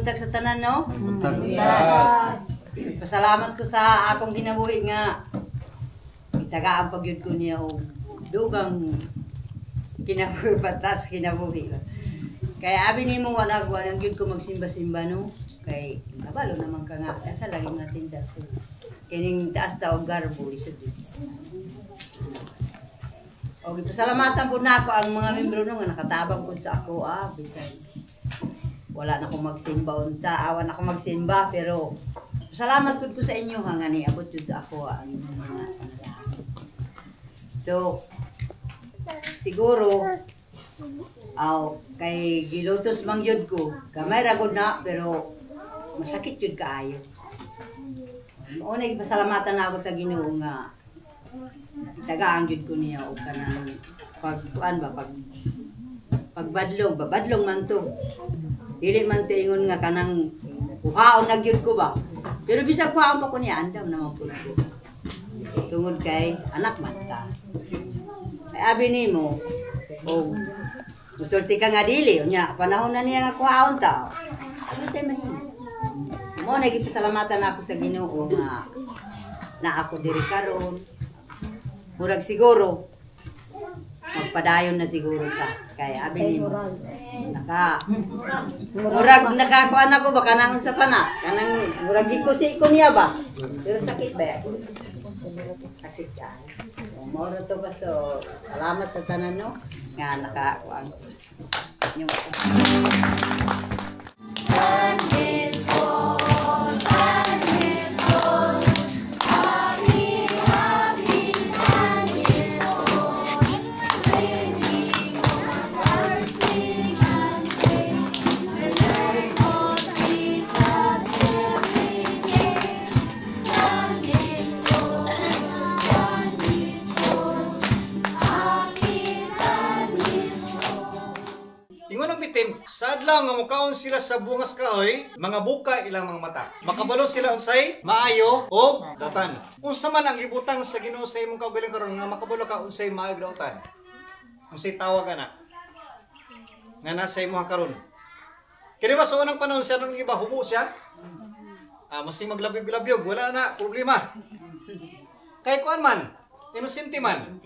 buntag sa tanan, no? Buntag. Pasalamat ko sa akong ginabuhi nga itagaan pagyud ko niya og dugang kinabuhi patas kinabuhi. Kaya abi nimo wala ko nang gyud ko magsimba-simba no. Kay nabalo naman ka nga sa lagi nga tindas ko. Kining taas ta og garbo isod. Og pasalamatan pud nako ang mga membro no nga nakatabang pud sa ako bisan wala na ko magsimba unta, awan ako magsimba pero salamat pud ko sa inyo ha nga ni abot jud sa ako ang mga panalangin. So siguro kay gilutos mang yun ko kamay ragod na pero masakit yun kaayo. Una ipasalamatan na ako sa Ginoo nga itagaan yun ko niya o kanang pagbadlong babadlong man to dili man to ingon nga kanang kuhaon na gyud ko ba pero bisag kuhaon pa ko niya andam naman po ko tungod kay anak man ta ay abi nimo o musulti ka nga dili unya panahon na niya nga kuhaon ta ano tay mahimo mo nagipasalamatan ako sa Ginoo nga na ako diri karon murag siguro magpadayon na siguro ta kay abi nimo murag nakakuan ako ba kanang sa pana kanang murag gikusi ko niya ba pero sakit ba sakit ka mo to ba so salamat sa tanan no nga nakakuan yung Sadlaw nga mukaon sila sa bungas kahoy, mga buka ilang mga mata. Makabalo sila unsay maayo o dautan. Unsa man ang ibutang sa Ginoo sa imong kaugaling karon nga makabalo ka unsay maayo o dautan? Unsay tawag ana? Nga nasa imong karon. Kini ba sa unang panahon siya nang iba hubo siya? Masing maglabyog-labyog, wala na problema. Kay kuan man, inosente man.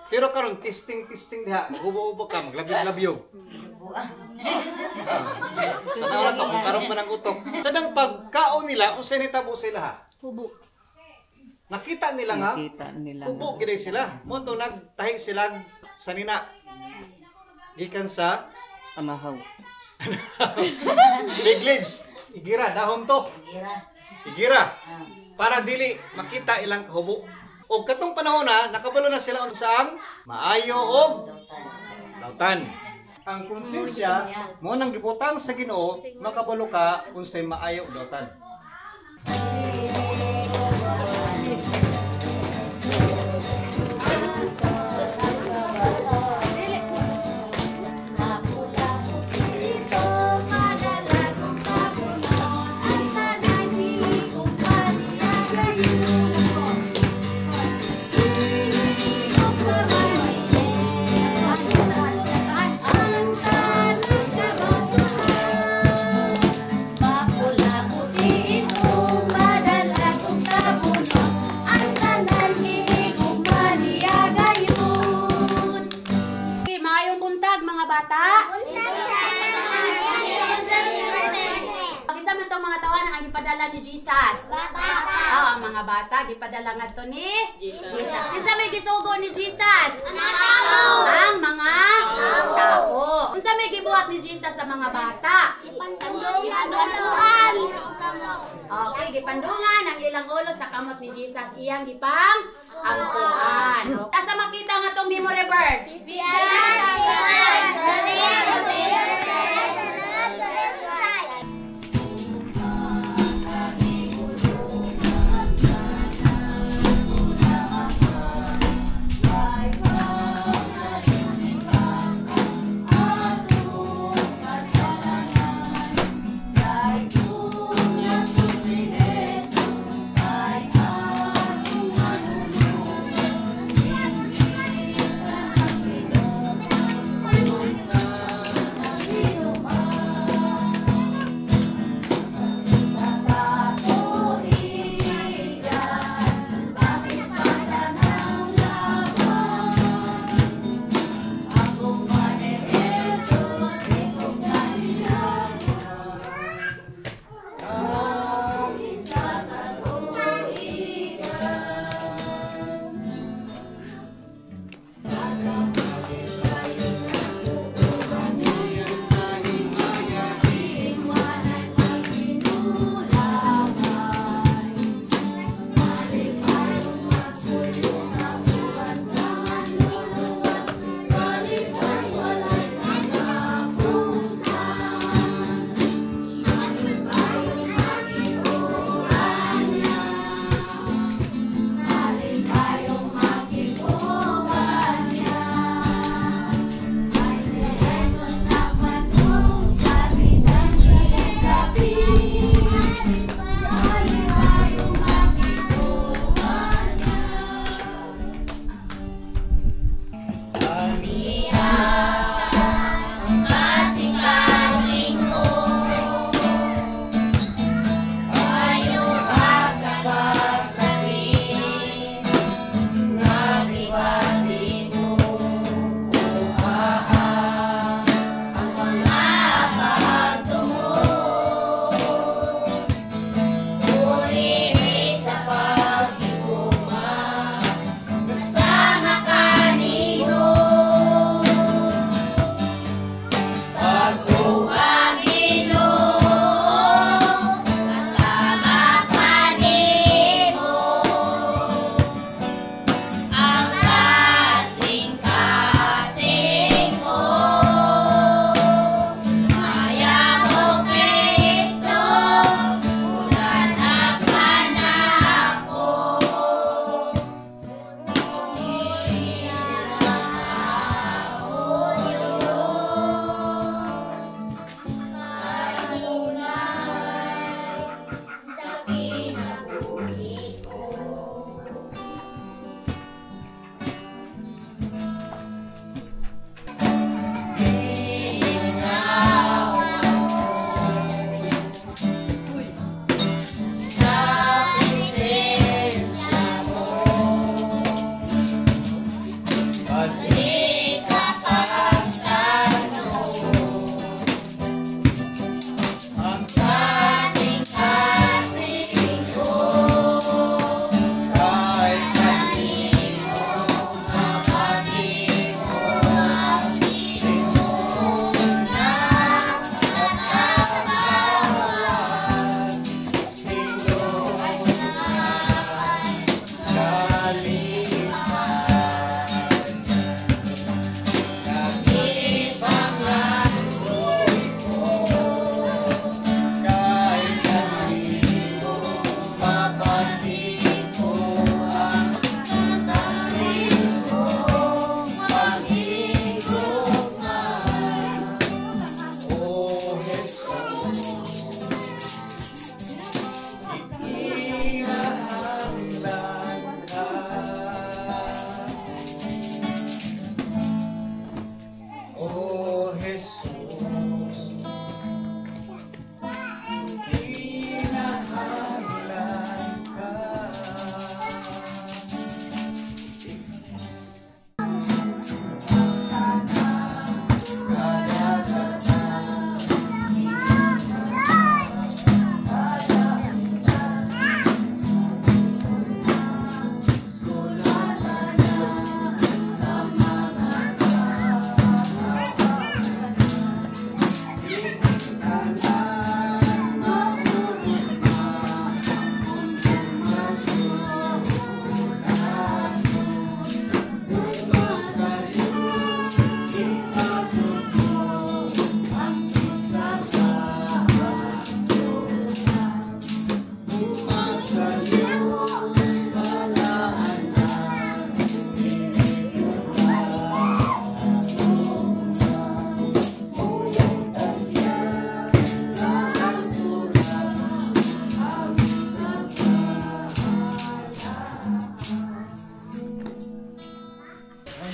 Pero karon testing diha, maghubo-hubo ka, maglabyog-labyog. Tanaw na to, kung karoon man ang utok. Sadang pagkaon nila, unsay nitabo sila ha? Hubo. Nakita nila nga, hubo gid sila. Mo to nagtahi sila sa nina. Gikan sa Amahaw. big leaves. Igira, dahon to. Igira. Para dili makita ilang kahubo. O katong panahon na, nakabalo na sila unsang maayo o dautan. Ang konsensya mo nang gibutang sa Ginoo makabalo ka unsay maayo o dautan. Gipadala ni Jesus. Ang mga bata gipadala ngadto ni Jesus. Kinsa may gisugo ni Jesus? Ang mga tao. Kinsa may gibuhat ni Jesus sa mga bata? Gipandungan. Okay, gipandungan ang ilang ulo sa kamot ni Jesus iyang gipang angkuhan. Asa makita nga tong memory verse?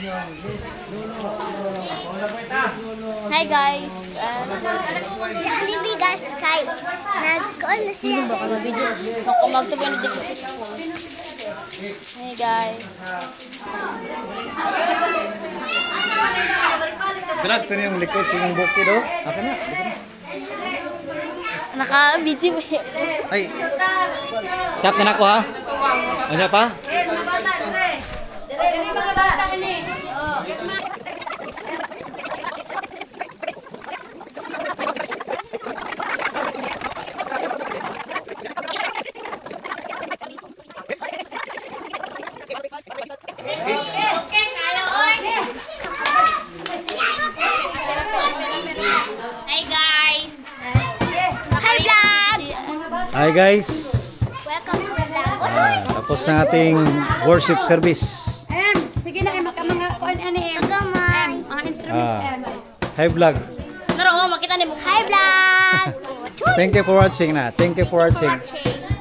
Hi guys. Jollibee guys, kay nag-call na siya. Ako magtubo na dito. Hey guys. Bilag to yung likod sa yung bukid oh. Akin na. Naka-video ba? Ay. Stop na ako ha. Ano pa? Hi guys. Hi vlog! Hi guys. Welcome to my vlog. Tapos na ating worship service. Sige na kayo mga kuan ani Kagamay. mga instrument. Hi vlog. Naro, makita ni mo. Hi vlog! Thank you for watching na. Thank you for watching. Watching.